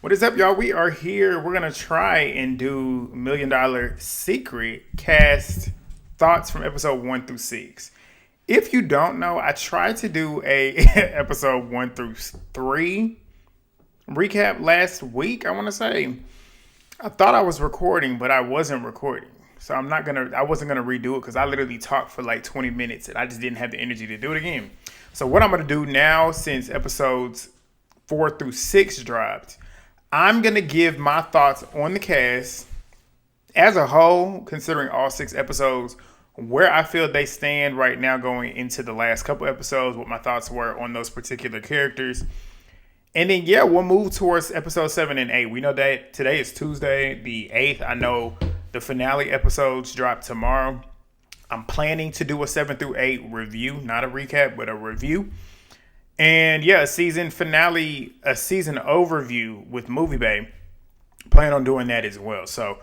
What is up, y'all? We are here. We're gonna try and do $1 Million Secret cast thoughts from episode 1 through 6. If you don't know, I tried to do a episode 1 through 3 recap last week. I want to say I thought I was recording, but I wasn't recording. So I wasn't gonna redo it because I literally talked for like 20 minutes and I just didn't have the energy to do it again. So what I'm gonna do now, since episodes 4 through 6 dropped, I'm going to give my thoughts on the cast as a whole, considering all 6 episodes, where I feel they stand right now going into the last couple episodes, what my thoughts were on those particular characters. And then, yeah, we'll move towards episode 7 and 8. We know that today is Tuesday, the 8th. I know the finale episodes drop tomorrow. I'm planning to do a 7 through 8 review, not a recap, but a review. And yeah, a season finale, a season overview with Movie Bay. Plan on doing that as well. So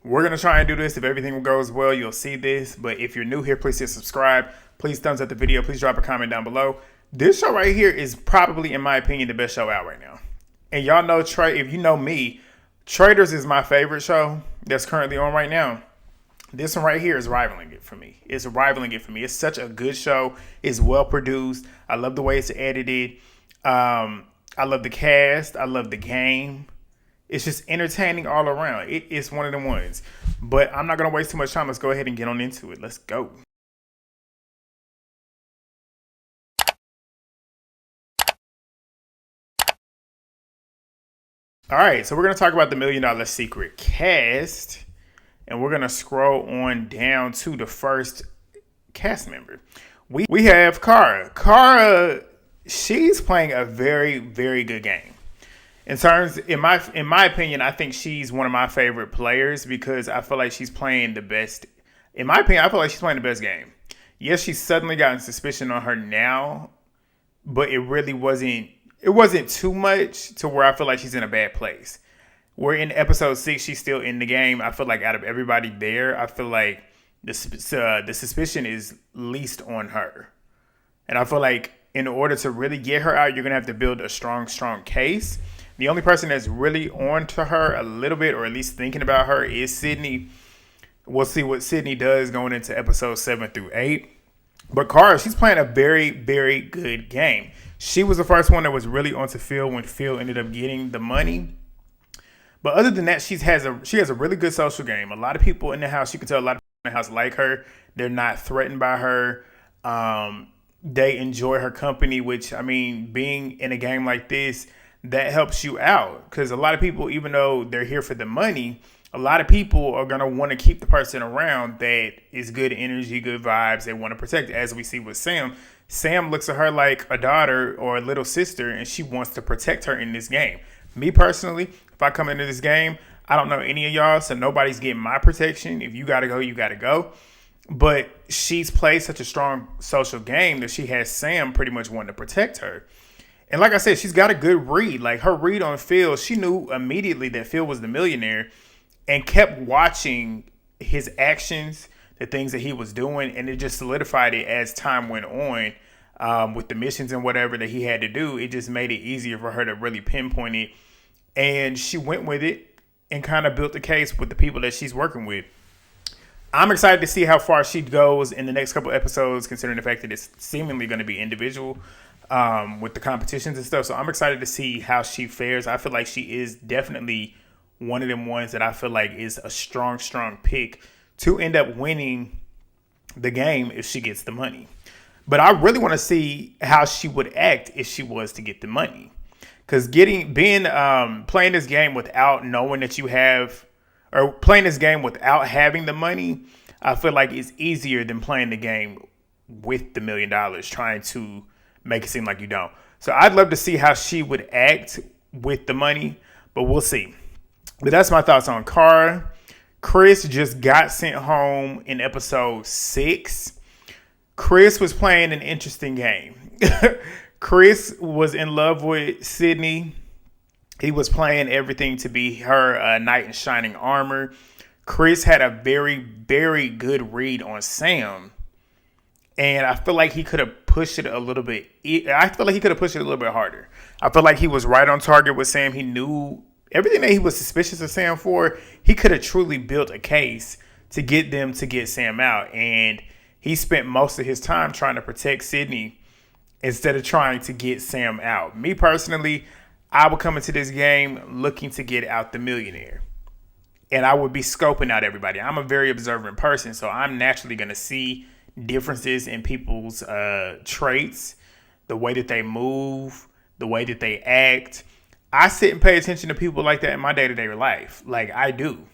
we're going to try and do this. If everything goes well, you'll see this. But if you're new here, please hit subscribe. Please thumbs up the video. Please drop a comment down below. This show right here is probably, in my opinion, the best show out right now. And y'all know, if you know me, Traitors is my favorite show that's currently on right now. This one right here is rivaling it for me. It's rivaling it for me. It's such a good show. It's well produced. I love the way it's edited. I love the cast. I love the game. It's just entertaining all around. It is one of the ones. But I'm not going to waste too much time. Let's go ahead and get on into it. Let's go. All right, so we're going to talk about the $1 Million Secret cast. And we're going to scroll on down to the first cast member. We have Kara. Kara, she's playing a very, very good game. In my opinion, I think she's one of my favorite players because I feel like she's playing the best. In my opinion, I feel like she's playing the best game. Yes, she's suddenly gotten suspicion on her now, but it really wasn't. It wasn't too much to where I feel like she's in a bad place. We're in episode 6. She's still in the game. I feel like out of everybody there, I feel like the suspicion is least on her. And I feel like in order to really get her out, you're going to have to build a strong case. The only person that's really on to her a little bit, or at least thinking about her, is Sydney. We'll see what Sydney does going into episode 7 through 8. But Kara, she's playing a very, very good game. She was the first one that was really onto Phil when Phil ended up getting the money. But other than that, she has a really good social game. A lot of people in the house, you can tell a lot of people in the house like her. They're not threatened by her. They enjoy her company, which, I mean, being in a game like this, that helps you out. Because a lot of people, even though they're here for the money, a lot of people are going to want to keep the person around that is good energy, good vibes. They want to protect, as we see with Sam. Sam looks at her like a daughter or a little sister, and she wants to protect her in this game. Me personally, if I come into this game, I don't know any of y'all, so nobody's getting my protection. If you got to go, you got to go. But she's played such a strong social game that she has Sam pretty much wanting to protect her. And like I said, she's got a good read. Like her read on Phil, she knew immediately that Phil was the millionaire and kept watching his actions, the things that he was doing, and it just solidified it as time went on with the missions and whatever that he had to do. It just made it easier for her to really pinpoint it. And she went with it and kind of built a case with the people that she's working with. I'm excited to see how far she goes in the next couple episodes, considering the fact that it's seemingly going to be individual with the competitions and stuff. So I'm excited to see how she fares. I feel like she is definitely one of them ones that I feel like is a strong pick to end up winning the game if she gets the money. But I really want to see how she would act if she was to get the money. Because playing this game without knowing that you have, or playing this game without having the money, I feel like it's easier than playing the game with the $1 million, trying to make it seem like you don't. So I'd love to see how she would act with the money, but we'll see. But that's my thoughts on Kara. Chris just got sent home in episode 6. Chris was playing an interesting game. Chris was in love with Sydney. He was playing everything to be her knight in shining armor. Chris had a very, very good read on Sam. And I feel like he could have pushed it a little bit. I feel like he could have pushed it a little bit harder. I feel like he was right on target with Sam. He knew everything that he was suspicious of Sam for, he could have truly built a case to get them to get Sam out. And he spent most of his time trying to protect Sydney instead of trying to get Sam out. Me personally, I would come into this game looking to get out the millionaire. And I would be scoping out everybody. I'm a very observant person, so I'm naturally going to see differences in people's traits, the way that they move, the way that they act. I sit and pay attention to people like that in my day-to-day life. Like, I do.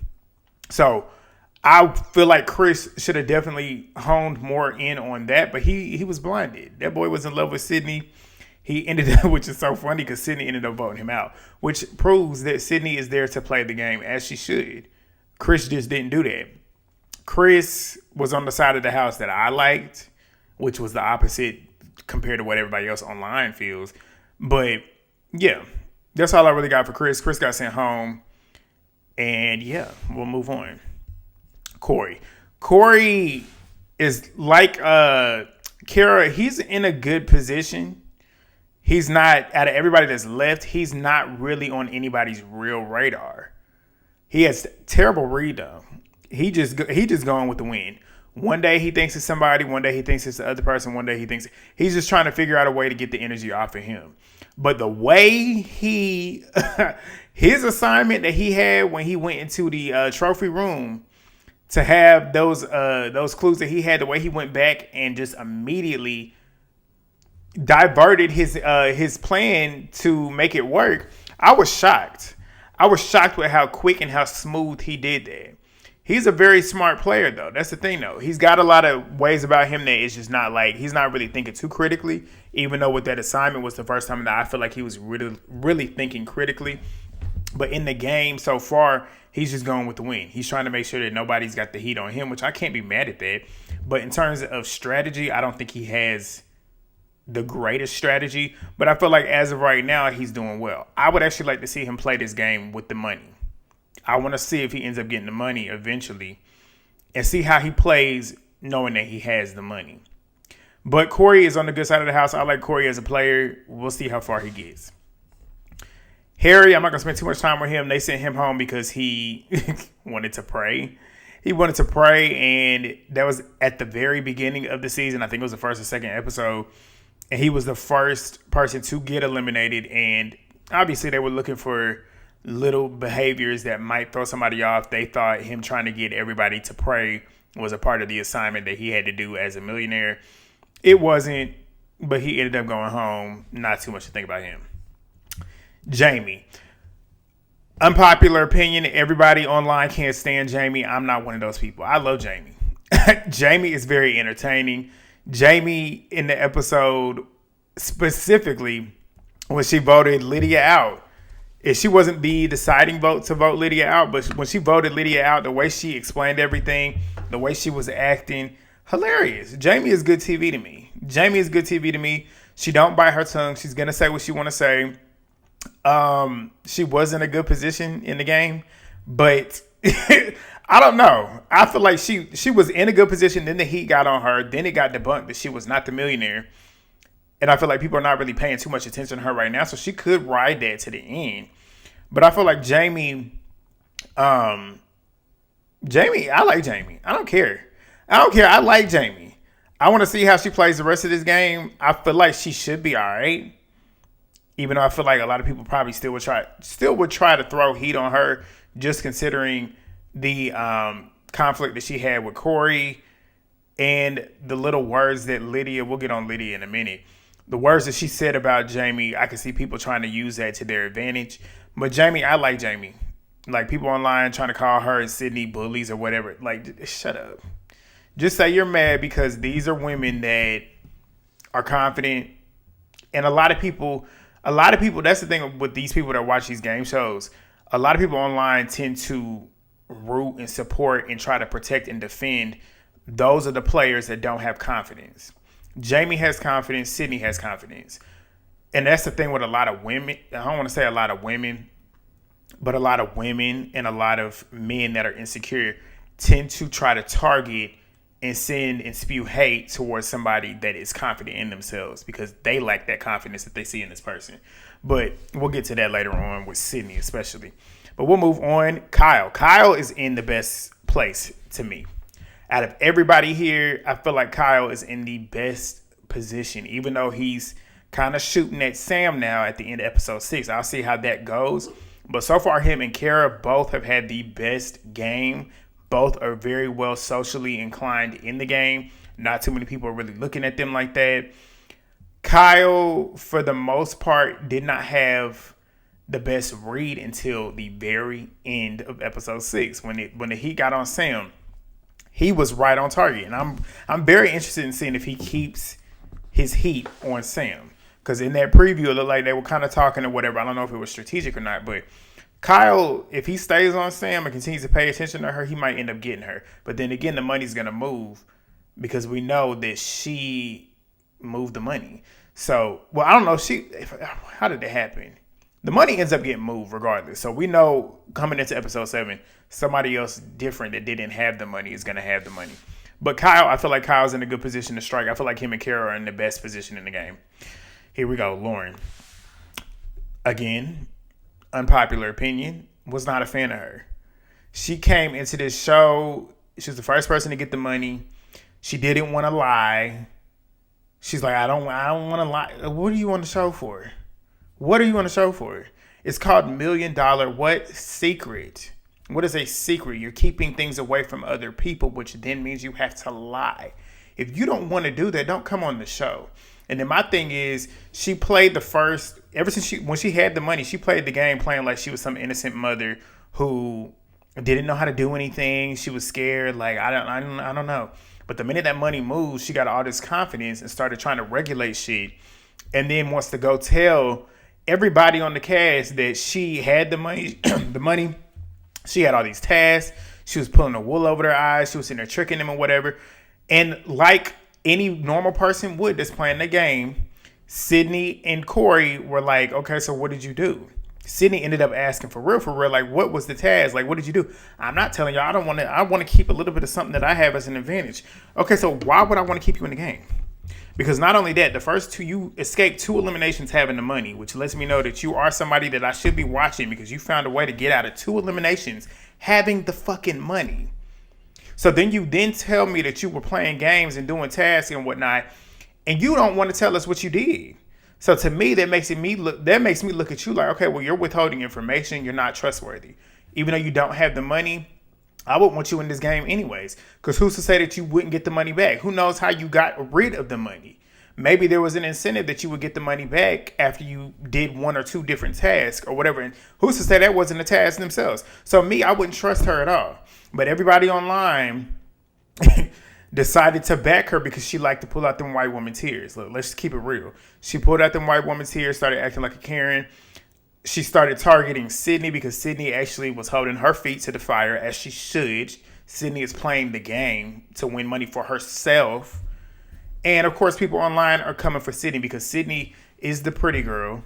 So I feel like Chris should have definitely honed more in on that, but he was blinded. That boy was in love with Sydney. He ended up, which is so funny because Sydney ended up voting him out, which proves that Sydney is there to play the game as she should. Chris just didn't do that. Chris was on the side of the house that I liked, which was the opposite compared to what everybody else online feels. But yeah, that's all I really got for Chris. Chris got sent home. And yeah, we'll move on. Corey is like Kara. He's in a good position. He's not, out of everybody that's left, he's not really on anybody's real radar. He has terrible read though. He just going with the wind. One day he thinks it's somebody. One day he thinks it's the other person. One day he thinks he's just trying to figure out a way to get the energy off of him. But the way his assignment that he had when he went into the trophy room to have those clues that he had, the way he went back and just immediately diverted his plan to make it work, I was shocked. I was shocked with how quick and how smooth he did that. He's a very smart player, though. That's the thing, though. He's got a lot of ways about him that it's just not like he's not really thinking too critically, even though with that assignment was the first time that I feel like he was really, really thinking critically. But in the game so far, he's just going with the wind. He's trying to make sure that nobody's got the heat on him, which I can't be mad at that. But in terms of strategy, I don't think he has the greatest strategy. But I feel like as of right now, he's doing well. I would actually like to see him play this game with the money. I want to see if he ends up getting the money eventually and see how he plays knowing that he has the money. But Corey is on the good side of the house. I like Corey as a player. We'll see how far he gets. Harry, I'm not going to spend too much time with him. They sent him home because he wanted to pray. He wanted to pray, and that was at the very beginning of the season. I think it was the first or second episode. And he was the first person to get eliminated. And obviously they were looking for little behaviors that might throw somebody off. They thought him trying to get everybody to pray was a part of the assignment that he had to do as a millionaire. It wasn't, but he ended up going home. Not too much to think about him. Jamie. Unpopular opinion. Everybody online can't stand Jamie. I'm not one of those people. I love Jamie. Jamie is very entertaining. Jamie in the episode specifically when she voted Lydia out. If she wasn't the deciding vote to vote Lydia out, but when she voted Lydia out, the way she explained everything, the way she was acting, hilarious. Jamie is good TV to me. Jamie is good TV to me. She don't bite her tongue. She's going to say what she want to say. She was in a good position in the game, but I don't know. I feel like she was in a good position. Then the heat got on her. Then it got debunked that she was not the millionaire. And I feel like people are not really paying too much attention to her right now. So she could ride that to the end. But I feel like Jamie, I like Jamie. I don't care. I like Jamie. I want to see how she plays the rest of this game. I feel like she should be all right. Even though I feel like a lot of people probably still would try to throw heat on her, just considering the conflict that she had with Corey and the little words that Lydia, we'll get on Lydia in a minute. The words that she said about Jamie, I can see people trying to use that to their advantage. But Jamie, I like Jamie. Like people online trying to call her and Sydney bullies or whatever. Like, shut up. Just say you're mad because these are women that are confident. And a lot of people, that's the thing with these people that watch these game shows. A lot of people online tend to root and support and try to protect and defend. Those are the players that don't have confidence. Jamie has confidence. Sydney has confidence. And that's the thing with a lot of women. I don't want to say a lot of women, but a lot of women and a lot of men that are insecure tend to try to target and send and spew hate towards somebody that is confident in themselves because they lack that confidence that they see in this person. But we'll get to that later on with Sydney especially. But we'll move on. Kyle. Kyle is in the best place to me. Out of everybody here, I feel like Kyle is in the best position, even though he's kind of shooting at Sam now at the end of episode 6. I'll see how that goes. But so far, him and Kara both have had the best game. Both are very well socially inclined in the game. Not too many people are really looking at them like that. Kyle, for the most part, did not have the best read until the very end of episode 6. When the heat got on Sam, he was right on target. And I'm very interested in seeing if he keeps his heat on Sam. Because in that preview, it looked like they were kind of talking or whatever. I don't know if it was strategic or not. But Kyle, if he stays on Sam and continues to pay attention to her, he might end up getting her. But then again, the money's going to move because we know that she moved the money. So, well, I don't know. How did that happen? The money ends up getting moved regardless. So we know coming into episode 7, somebody else different that didn't have the money is going to have the money. But Kyle, I feel like Kyle's in a good position to strike. I feel like him and Kara are in the best position in the game. Here we go. Lauren. Again, unpopular opinion, was not a fan of her. She came into this show. She was the first person to get the money. She didn't want to lie. She's like, I don't want to lie. What are you on the show for? What are you on the show for? It's called $1 Million. What secret? What is a secret? You're keeping things away from other people, which then means you have to lie. If you don't want to do that, don't come on the show. And then my thing is, she played when she had the money, she played the game playing like she was some innocent mother who didn't know how to do anything. She was scared. Like, I don't know. But the minute that money moved, she got all this confidence and started trying to regulate shit. And then wants to go tell everybody on the cast that she had the money, she had all these tasks. She was pulling the wool over their eyes. She was sitting there tricking them or whatever. And like any normal person would that's playing the game, Sydney and Corey were like, okay, so what did you do? Sydney ended up asking for real, like, what was the task? Like, what did you do? I'm not telling y'all. I want to keep a little bit of something that I have as an advantage. Okay, so why would I want to keep you in the game? Because not only that, the first two, you escaped 2 eliminations having the money, which lets me know that you are somebody that I should be watching because you found a way to get out of 2 eliminations having the fucking money. So then you tell me that you were playing games and doing tasks and whatnot, and you don't want to tell us what you did. So to me, that makes me look at you like, okay, well, you're withholding information. You're not trustworthy. Even though you don't have the money, I wouldn't want you in this game anyways. Because who's to say that you wouldn't get the money back? Who knows how you got rid of the money? Maybe there was an incentive that you would get the money back after you did 1 or 2 different tasks or whatever. And who's to say that wasn't a task themselves? So me, I wouldn't trust her at all. But everybody online decided to back her because she liked to pull out them white woman tears. Look, let's just keep it real. She pulled out them white woman tears, started acting like a Karen. She started targeting Sydney because Sydney actually was holding her feet to the fire as she should. Sydney is playing the game to win money for herself. And of course, people online are coming for Sydney because Sydney is the pretty girl.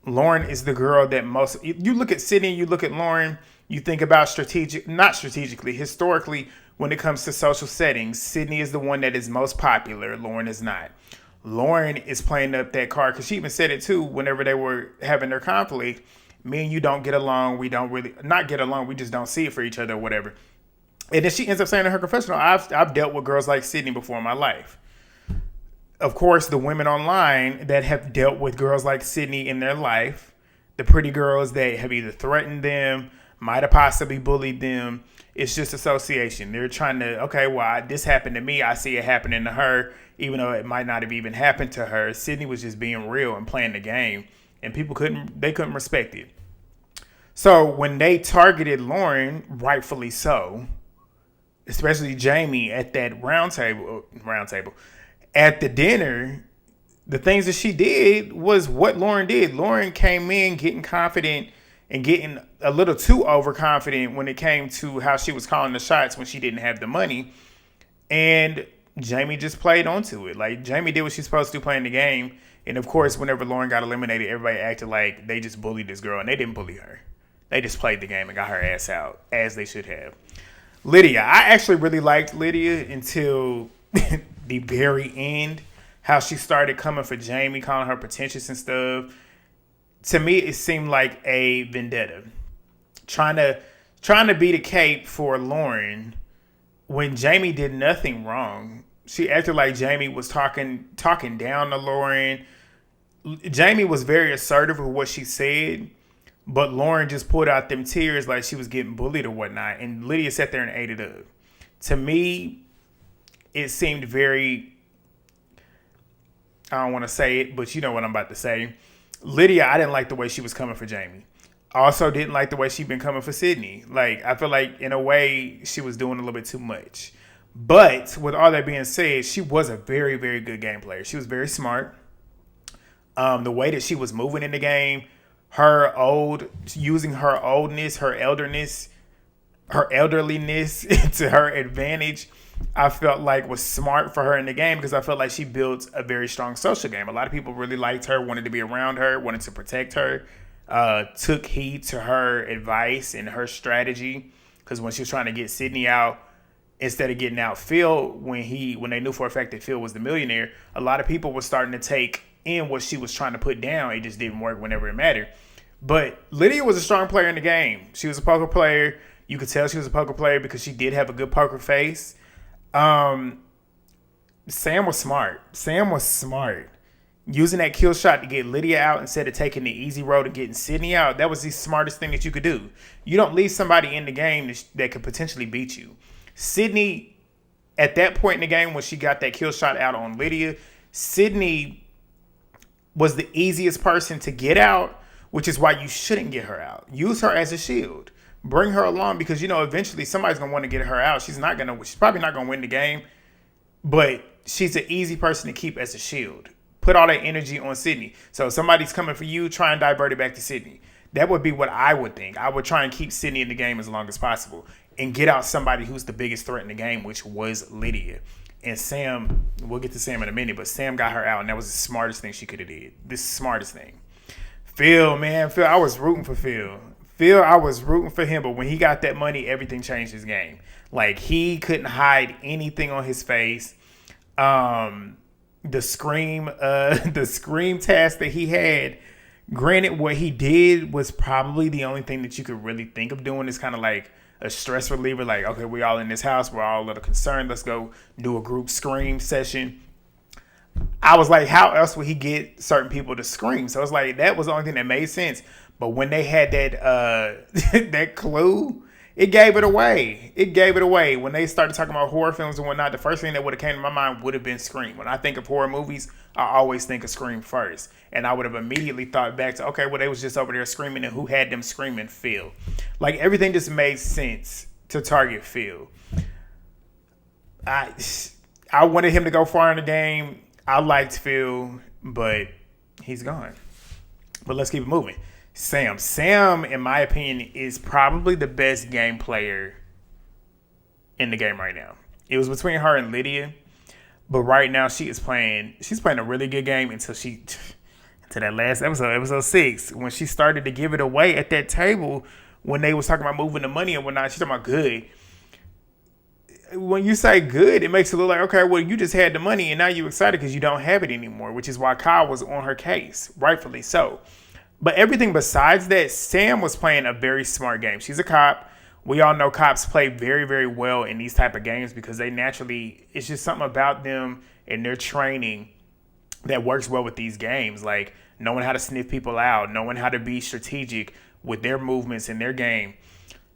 Lauren is the girl that most, you look at Sydney, you look at Lauren, you think about historically, when it comes to social settings, Sydney is the one that is most popular. Lauren is not. Lauren is playing up that card because she even said it too whenever they were having their conflict. Me and you don't get along. We don't really not get along. We just don't see it for each other or whatever. And then she ends up saying in her confessional, I've dealt with girls like Sydney before in my life. Of course, the women online that have dealt with girls like Sydney in their life, the pretty girls that have either threatened them, might have possibly bullied them. It's just association. They're trying to, okay, well, this happened to me. I see it happening to her, even though it might not have even happened to her. Sydney was just being real and playing the game, and people couldn't respect it. So when they targeted Lauren, rightfully so, especially Jamie at that round table, at the dinner, the things that she did was what Lauren did. Lauren came in getting confident and getting a little too overconfident when it came to how she was calling the shots when she didn't have the money. And Jamie just played onto it. Like, Jamie did what she's supposed to do playing the game. And of course, whenever Lauren got eliminated, everybody acted like they just bullied this girl, and they didn't bully her. They just played the game and got her ass out, as they should have. Lydia. I actually really liked Lydia until the very end. How she started coming for Jamie, calling her pretentious and stuff. To me, it seemed like a vendetta. Trying to be the cape for Lauren when Jamie did nothing wrong. She acted like Jamie was talking down to Lauren. Jamie was very assertive with what she said, but Lauren just pulled out them tears like she was getting bullied or whatnot, and Lydia sat there and ate it up. To me, it seemed very, I don't want to say it, but you know what I'm about to say. Lydia, I didn't like the way she was coming for Jamie. I also didn't like the way she'd been coming for Sydney. Like, I feel like, in a way, she was doing a little bit too much. But, with all that being said, she was a very, very good game player. She was very smart. The way that she was moving in the game, using her oldness, her elderliness to her advantage, I felt like was smart for her in the game because I felt like she built a very strong social game. A lot of people really liked her, wanted to be around her, wanted to protect her, took heed to her advice and her strategy because when she was trying to get Sydney out, instead of getting out Phil, when they knew for a fact that Phil was the millionaire, a lot of people were starting to take in what she was trying to put down. It just didn't work whenever it mattered. But Lydia was a strong player in the game. She was a poker player. You could tell she was a poker player because she did have a good poker face. Sam was smart. Using that kill shot to get Lydia out instead of taking the easy road and getting Sydney out, that was the smartest thing that you could do. You don't leave somebody in the game that could potentially beat you. Sydney, at that point in the game when she got that kill shot out on Lydia, Sydney was the easiest person to get out, which is why you shouldn't get her out. Use her as a shield. Bring her along because, eventually somebody's going to want to get her out. She's probably not going to win the game, but she's an easy person to keep as a shield. Put all that energy on Sydney. So if somebody's coming for you, try and divert it back to Sydney. That would be what I would think. I would try and keep Sydney in the game as long as possible and get out somebody who's the biggest threat in the game, which was Lydia. And Sam, we'll get to Sam in a minute, but Sam got her out, and that was the smartest thing she could have did. The smartest thing. Phil, I was rooting for Phil. I was rooting for him, but when he got that money, everything changed his game. Like, he couldn't hide anything on his face. The scream task that he had, granted, what he did was probably the only thing that you could really think of doing is kind of like a stress reliever. Like, okay, we all in this house. We're all a little concerned. Let's go do a group scream session. I was like, how else would he get certain people to scream? So it's like, that was the only thing that made sense. But when they had that that clue, it gave it away. When they started talking about horror films and whatnot, the first thing that would have came to my mind would have been Scream. When I think of horror movies, I always think of Scream first. And I would have immediately thought back to, okay, well, they was just over there screaming, and who had them screaming? Phil. Like, everything just made sense to target Phil. I wanted him to go far in the game. I liked Phil, but he's gone. But let's keep it moving. Sam, in my opinion, is probably the best game player in the game right now. It was between her and Lydia, but right now she's playing a really good game until that last episode 6, when she started to give it away at that table when they was talking about moving the money and whatnot. She's talking about good. When you say good, it makes it look like, okay, well, you just had the money and now you're excited because you don't have it anymore, which is why Kyle was on her case, rightfully so. But everything besides that, Sam was playing a very smart game. She's a cop. We all know cops play very, very well in these type of games because they naturally, it's just something about them and their training that works well with these games. Like knowing how to sniff people out, knowing how to be strategic with their movements and their game.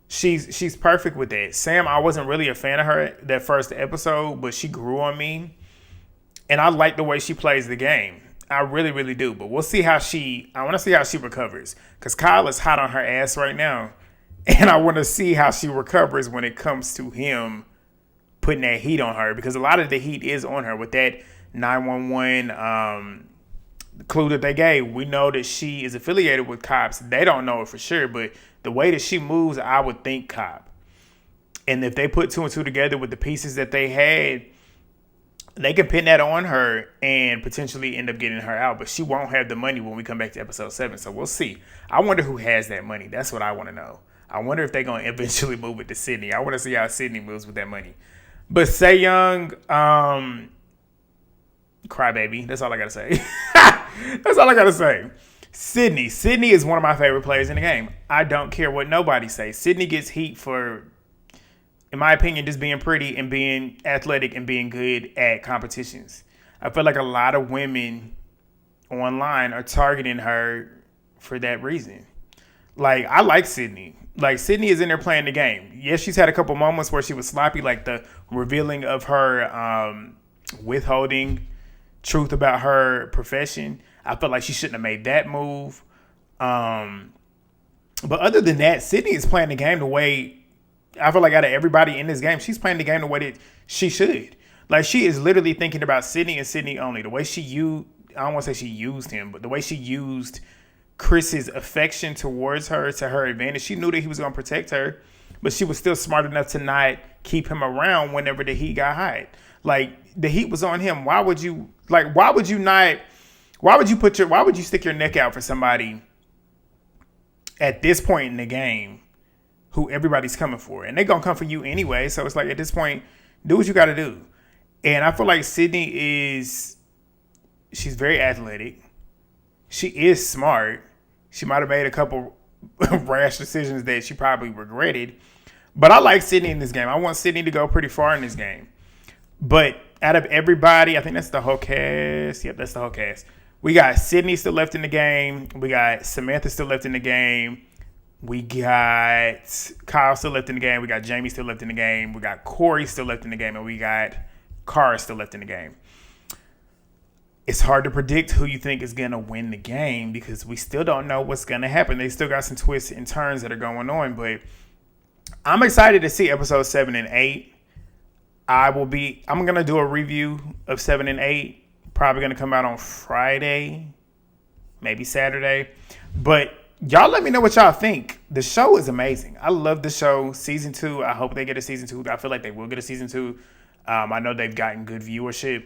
She's perfect with that. Sam, I wasn't really a fan of her that first episode, but she grew on me. And I like the way she plays the game. I really, really do. But we'll see I want to see how she recovers. Because Kyle is hot on her ass right now. And I want to see how she recovers when it comes to him putting that heat on her. Because a lot of the heat is on her with that 911 clue that they gave. We know that she is affiliated with cops. They don't know it for sure. But the way that she moves, I would think cop. And if they put 2 and 2 together with the pieces that they had, they can pin that on her and potentially end up getting her out. But she won't have the money when we come back to episode 7. So we'll see. I wonder who has that money. That's what I want to know. I wonder if they're going to eventually move it to Sydney. I want to see how Sydney moves with that money. But Young, crybaby. That's all I got to say. That's all I got to say. Sydney is one of my favorite players in the game. I don't care what nobody says. Sydney gets heat for, in my opinion, just being pretty and being athletic and being good at competitions. I feel like a lot of women online are targeting her for that reason. Like, I like Sydney. Like, Sydney is in there playing the game. Yes, she's had a couple moments where she was sloppy, like the revealing of her withholding truth about her profession. I felt like she shouldn't have made that move. But other than that, Sydney is playing the game the way, I feel like out of everybody in this game, she's playing the game the way that she should. Like, she is literally thinking about Sydney and Sydney only. The way she used, I don't want to say she used him, but the way she used Chris's affection towards her to her advantage. She knew that he was going to protect her, but she was still smart enough to not keep him around whenever the heat got hot. Like, the heat was on him. Why would you stick your neck out for somebody at this point in the game who everybody's coming for? And they're going to come for you anyway. So it's like, at this point, do what you got to do. And I feel like Sydney she's very athletic. She is smart. She might have made a couple rash decisions that she probably regretted. But I like Sydney in this game. I want Sydney to go pretty far in this game. But out of everybody, I think that's the whole cast. Yep, that's the whole cast. We got Sydney still left in the game. We got Samantha still left in the game. We got Kyle still left in the game. We got Jamie still left in the game. We got Corey still left in the game. And we got Cara still left in the game. It's hard to predict who you think is going to win the game because we still don't know what's going to happen. They still got some twists and turns that are going on, but I'm excited to see episodes 7 and 8. I'm going to do a review of 7 and 8. Probably going to come out on Friday, maybe Saturday. But y'all let me know what y'all think. The show is amazing. I love the show. Season 2, I hope they get a season 2. I feel like they will get a season 2. I know they've gotten good viewership.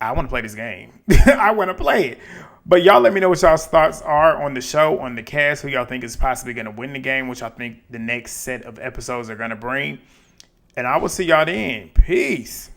I want to play this game. I want to play it. But y'all let me know what y'all's thoughts are on the show, on the cast, who y'all think is possibly going to win the game, which I think the next set of episodes are going to bring. And I will see y'all then. Peace.